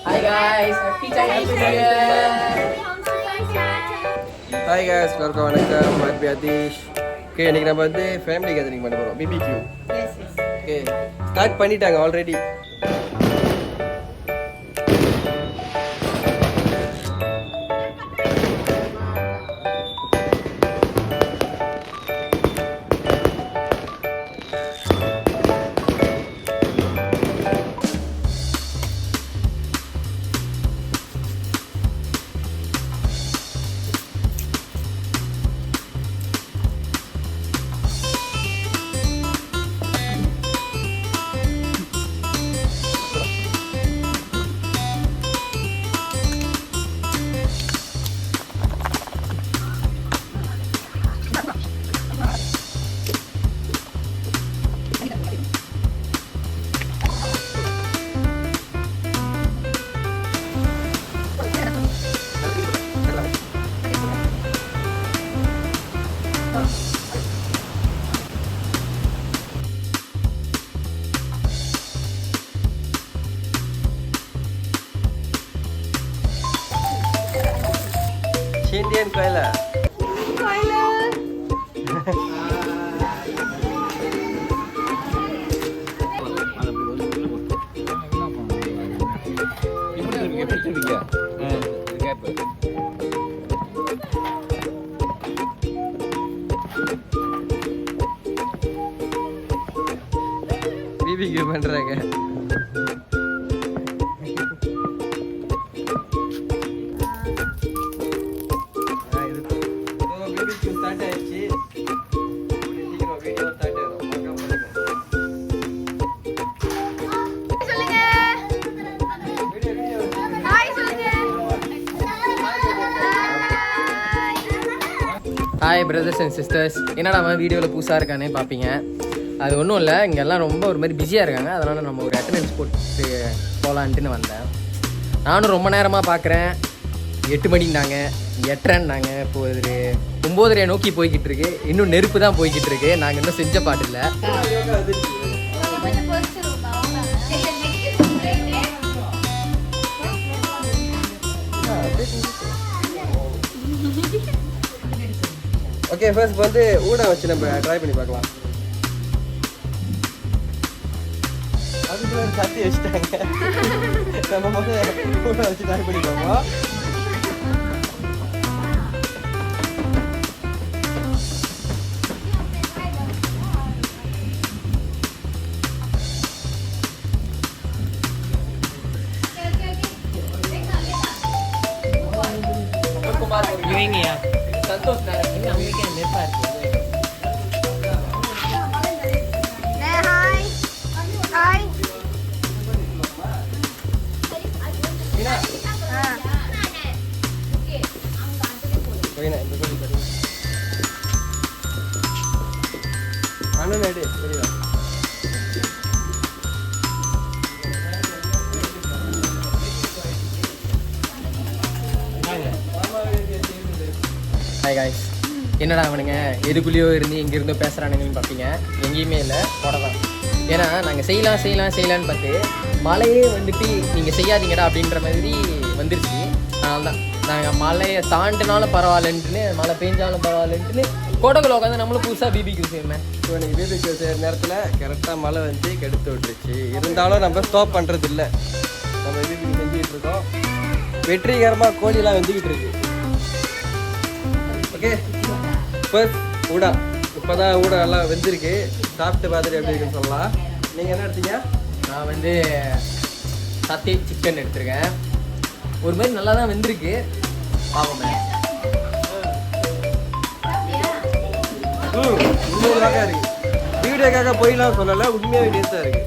Hi guys, happy Chinese New Year. Hi guys, welcome வணக்கம். Happy Adish. Okay, இன்னைக்கு நம்ம வந்து ஃபேமிலி கேதரிங் பண்ண போறோம். BBQ. Yes, yes. Okay, start பண்ணிட்டாங்க already. Indian Koala. Koala. BBQ பண்றாங்க. ஹாய் பிரதர்ஸ் அண்ட் சிஸ்டர்ஸ், என்னடா அவன் வீடியோவில் புதுசாக இருக்கானே பார்ப்பீங்க. அது ஒன்றும் இல்லை, இங்கெல்லாம் ரொம்ப ஒரு மாதிரி பிஸியாக இருக்காங்க. அதனால் நம்ம ஒரு அட்டண்டன்ஸ் போட்டு போகலான்ட்டுன்னு வந்தேன். நானும் ரொம்ப நேரமாக பார்க்குறேன். 8 மணின்னாங்க, 8:30ன்னாங்க. இப்போ ஒரு 9:30 நோக்கி போய்கிட்டு இருக்கு. இன்னும் நெருப்பு தான் போய்கிட்டு இருக்கு. நாங்கள் இன்னும் செஞ்ச பாட்டு இல்லை. ஓகே, ஃபர்ஸ்ட் வந்து ஊடா வச்சு நம்ம ட்ரை பண்ணி பார்க்கலாம். அதுக்குள்ள ஒரு சட்டி வச்சுட்டாங்க. நம்ம முதல்ல ஊடா வச்சு ட்ரை பண்ணி பார்ப்போம். சந்தோஷ் அவங்களுக்கே நெருப்பா இருக்கு. அண்ணன் எடு சரியா? ஹாய் காய்ஸ், என்னடா அவனுங்க எதுக்குள்ளேயோ இருந்து எங்கேருந்தோ பேசுகிறானுங்கன்னு பார்ப்பீங்க. எங்கேயுமே இல்லை, போட தான். ஏன்னா நாங்கள் செய்யலான்னு பார்த்து மழையே வந்துட்டு நீங்கள் செய்யாதீங்கடா அப்படின்ற மாதிரி வந்துருச்சு. அதனால தான் நாங்கள் மழையை தாண்டினாலும் பரவாயில்லன்ட்டுன்னு, மழை பெஞ்சாலும் பரவாயில்லன்ட்டுன்னு கோட்டைக்குள்ள உட்காந்து நம்மளும் புதுசாக BBQ செய்யணும். ஸோ நீங்கள் BBQ செய்கிற நேரத்தில் கரெக்டாக மழை வந்து கெடுத்து விட்டுருச்சு. இருந்தாலும் நம்ம ஸ்டாப் பண்ணுறது இல்லை. நம்ம BBQ செஞ்சுக்கிட்டு இருக்கோம். வெற்றிகரமாக கோழிலாம் வெந்துக்கிட்டு இருக்கு. ஓகே, ஃபர்ஸ்ட் ஊடா. இப்போ தான் ஊடா எல்லாம் வெந்திருக்கு. சாப்பிட்டு பார்த்துட்டு எப்படி இருக்குன்னு சொல்லலாம். நீங்கள் என்ன எடுத்தீங்க? நான் வந்து சத்தி சிக்கன் எடுத்திருக்கேன். ஒரு மாதிரி நல்லா தான் வெந்திருக்கு. பார்ப்போமே. உண்மையாக இருக்கு. வீடியோக்காக போயிலாம் சொல்லலை, உண்மையாகவே டேஸ்ட்டாக இருக்குது.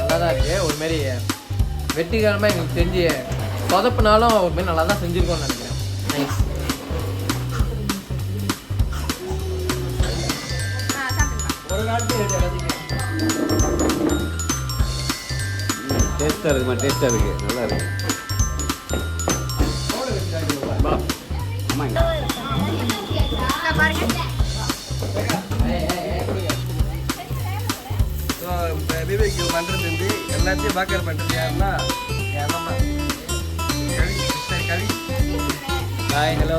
நல்லா தான் இருக்குது. ஒரு மாதிரி வெற்றிகரமாக எங்களுக்கு செஞ்சு சொதப்புனாலும் ஒரு மாதிரி நல்லா தான் செஞ்சுருக்கோம்னு நினைக்கிறேன். நைஸ். ஒரு நாட்டு டேஸ்ட்டாக இருக்குமா? டேஸ்ட்டாக இருக்குது, நல்லா இருக்குது. ஆமாங்க. BBQ பண்ணுறது வந்து எல்லாத்தையும் பார்க்கற பண்ணுறது யாருன்னா என் அண்ணன் தான். Kavi hi hello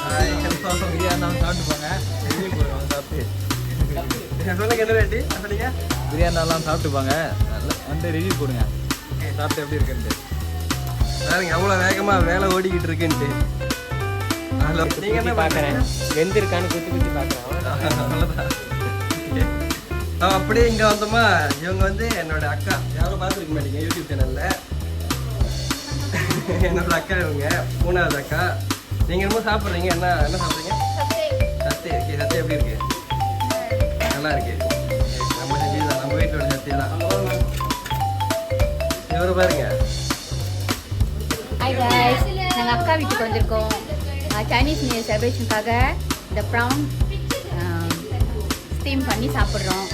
hi hello biryani தான் சாப்பிட்டு போங்க ரிவ்யூ போடுவாங்க சாப்பிட்டு சொல்லுங்க என்ன ரேட்டு சொன்னீங்க பிரியாணிலாம் சாப்பிட்டு போங்க நல்லா வந்து ரிவ்யூ போடுங்க சாப்பிட்டு எப்படி இருக்குன்ட்டு பாருங்க எவ்வளோ வேகமாக வேலை ஓடிக்கிட்டு இருக்குன்ட்டு ஹலோ நீங்கள் என்ன பார்க்குறேன் வெந்திருக்கான்னு குத்தி பார்க்குறேன் அவ்வளோதான் அப்படியே இங்கே வந்தோமா இவங்க வந்து என்னோட அக்கா யாரும் பார்த்துருக்க மாட்டீங்க யூடியூப் சேனலில் என்னோட அக்கா இவங்க 3வது அக்கா நீங்கள் என்னமோ சாப்பிட்றீங்க என்ன சாப்பிட்றீங்க சத்தே ஓகே சத்தே எப்படி இருக்கு நல்லா இருக்கு நம்ம செஞ்சதுதான் நம்ம வீட்டோட சத்தே தான் இவரை பாருங்க ஹாய் गाइस நாங்கள் அக்கா வீட்டுக்கு வந்திருக்கோம் சைனீஸ் நியூ இயர் செலிப்ரேஷனுக்காக இந்த ப்ரௌன் ஸ்டீம் பண்ணி சாப்பிட்றோம்.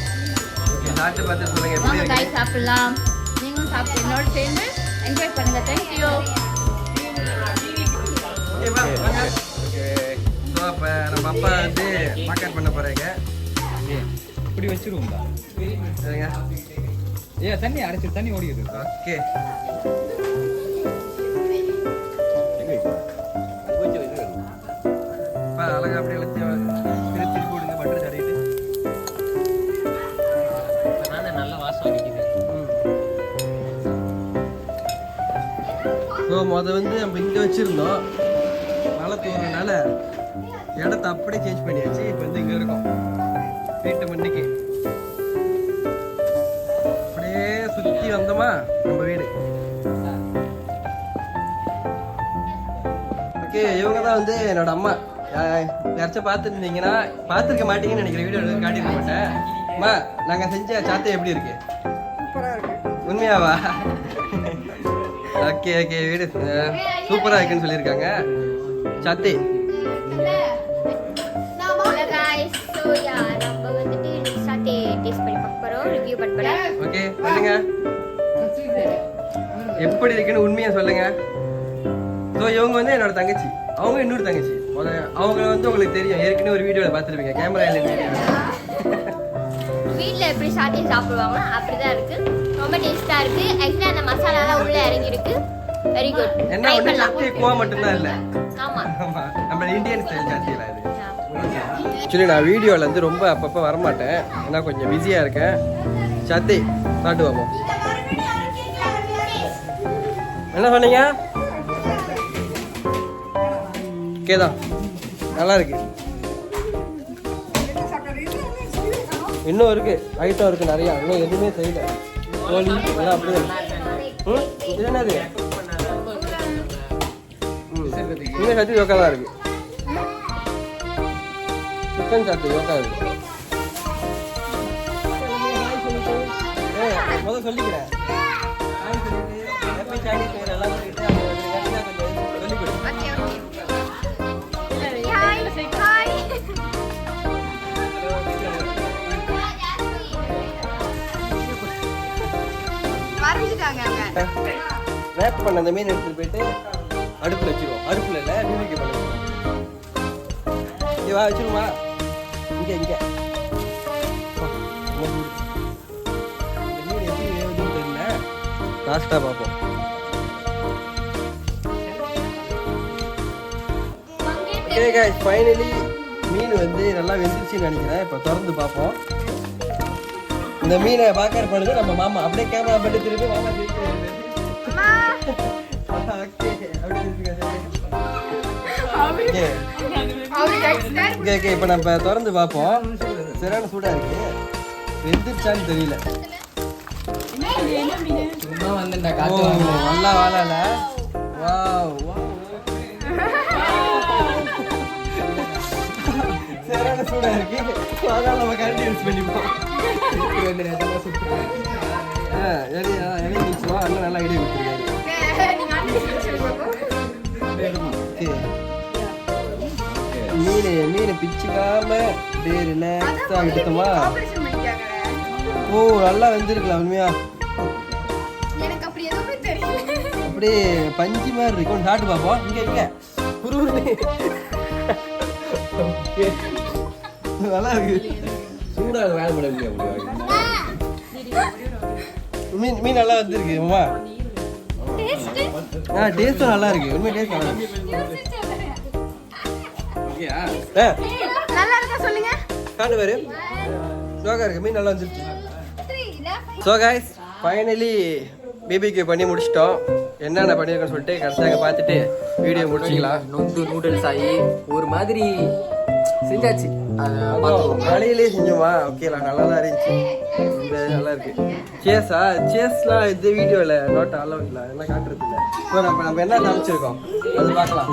சாப்பிட்டு பார்த்து சொல்லுங்க எப்படி வாங்க இருக்கு காய் சாப்பிடலாம். நீங்களும் சாப்பிட்டு என்னோட சேர்ந்து என்ஜாய் பண்ணுங்க. தேங்க்யூ. ஓகே ஸோ அப்போ நம்ம அப்பா வந்து மார்க்கெட் பண்ண போகிறாங்க இப்படி வச்சிருவோம்டா சரிங்க தண்ணி அரைச்சி தண்ணி ஓடிடுது ஓகே அப்பா அழகா அப்படியே எல்லாத்தையும் திருப்பி போடுங்க பட்டர் தடவிட்டு நல்ல வாசம் அடிக்குது. ஸோ வந்து நம்ம இங்கே வச்சுருந்தோம் மழை தூறனால இடத்த அப்படியே சேஞ்ச் பண்ணியாச்சு இப்போ வந்து இங்கே இருக்கோம் வீட்டு மண்ணிக்கு அப்படியே சுற்றி வந்தோமா நம்ம வீடு ஓகே இவங்க தான் வந்து என்னோட அம்மா யாராச்சும் பார்த்துருந்தீங்கன்னா பார்த்துருக்க மாட்டீங்கன்னு நினைக்கிறேன் வீடியோ காட்டியிருக்க மாட்டேன் அம்மா நாங்கள் செஞ்ச சாத்தை எப்படி இருக்கு உண்மையாவா ஓகே ஓகே வீடு சூப்பராக இருக்குன்னு சொல்லியிருக்காங்க சாத்தி ஹலோ गाइस ஸோ நம்ம வந்துட்டு சாட்டே டேஸ்ட் பண்ணி பார்க்க போகிறோம். ரிவ்யூ பண்ண போகிறேன். ஓகே சொல்லுங்க எப்படி இருக்குன்னு உண்மையா சொல்லுங்க ஸோ இவங்க வந்து என்னோட தங்கச்சி அவங்க இன்னொரு தங்கச்சி அவங்க வந்து உங்களுக்கு தெரியும் ஏற்கனவே ஒரு வீடியோவில் பார்த்துருப்பீங்க கேமரா இல்லை வீடியோவில் வீட்டில் எப்படி சாட்டே சாப்பிடுவாங்களோ அப்படி தான் இருக்குது. ரொம்ப டேஸ்ட்டாக இருக்குது. ஆக்சுவலாக அந்த மசாலாலாம் உள்ளே இறங்கி இருக்கு. Very good. என்ன ஒன்று சத்தி குவா மட்டும்தான் இல்லை ஆமாம். ஆமாம் நம்ம இந்தியன் ஸ்டைல் சாத்தியில் இது ஆக்சுவலி நான் வீடியோவில் வந்து ரொம்ப அப்பப்போ வரமாட்டேன் ஏன்னா கொஞ்சம் பிஸியாக இருக்கேன் சத்தி சாப்பிட்டு வாங்க என்ன சொன்னீங்க கேதான் நல்லா இருக்கு இன்னும் இருக்கு ஐட்டம் இருக்கு நிறையா இன்னும் எதுவுமே செய்யல கோழி எல்லாம் அப்படியே இது என்னது இன்னும் சத்தி யோக்கா தான் இருக்கு சிக்கன் சாத்து யோக்கா இருக்கு முதல் சொல்லிக்கிறேன் ரேப் பண்ண அந்த மீன் எடுத்துட்டு போயிட்டு அடுப்பில் வச்சிருவோம் அடுப்பில் இல்லை பிபிக்கு பண்ண இங்கே வா வச்சிருமா இங்கே இந்த மீன் எப்படி வேகுதுன்னு தெரியல லாஸ்ட்டாக பார்ப்போம் ஓகே गाइस ஃபைனலி மீன் வந்து நல்லா வெந்துருச்சுன்னு நினைக்கிறேன் இப்போ திறந்து பார்ப்போம் இந்த மீனை பார்க்கற பொழுது நம்ம மாமா அப்படியே கேமரா பண்ணி திருப்பி மாமா திருப்பி ஓகே இப்போ நம்ம திறந்து பார்ப்போம் சரியான சூடா இருக்கு வெந்துருச்சான்னு தெரியல சும்மா வந்து ஓ நல்லா வாழல வாவ் சரியான சூடா இருக்கு அதனால நம்ம கரண்டி யூஸ் பண்ணிப்போம் எலி நிச்சயம் அண்ணன் நல்லா ஐடியா கொடுத்துருக்காரு மீனை பிச்சுக்காம அப்படியே ரிலாக்ஸா விட்டுட்டோமா ஓ நல்லா வெந்திருக்கலாம் உண்மையா அப்படியே பஞ்சு மாதிரி இருக்கும் சாப்பிட்டு பார்ப்போம் இங்க புருவனே நல்லா இருக்கு சூடாக வேலை பண்ண முடியாது மீன் நல்லா வந்திருக்கு அம்மா டேஸ்ட்டும் நல்லா இருக்கு. உண்மை டேஸ்ட் நல்லா இருக்கு. ஓகேயா? நல்லா இருக்கா சொல்லுங்க. காட்டு பாரு. சோகா இருக்கு. மீன் நல்லா வந்துருச்சு. ஸோ கைஸ் ஃபைனலி பிபிக்யூ பண்ணி முடிச்சிட்டோம். என்னென்ன பண்ணியிருக்கோன்னு சொல்லிட்டு கடைசியாக பார்த்துட்டு வீடியோ முடிச்சிக்கலாம். நூடுல்ஸ் ஆகி ஒரு மாதிரி செஞ்சாச்சு. காலையிலே செஞ்சோமா? ஓகேலா, நல்லா தான் இருந்துச்சு. ரொம்ப நல்லா இருக்கு. சேஸ்லாம் இந்த வீடியோவில் நோட் அலோவ் இல்லை, எல்லாம் காட்டுறது இல்லை. ஸோ நம்ம என்ன சமைச்சிருக்கோம் அது பார்க்கலாம்.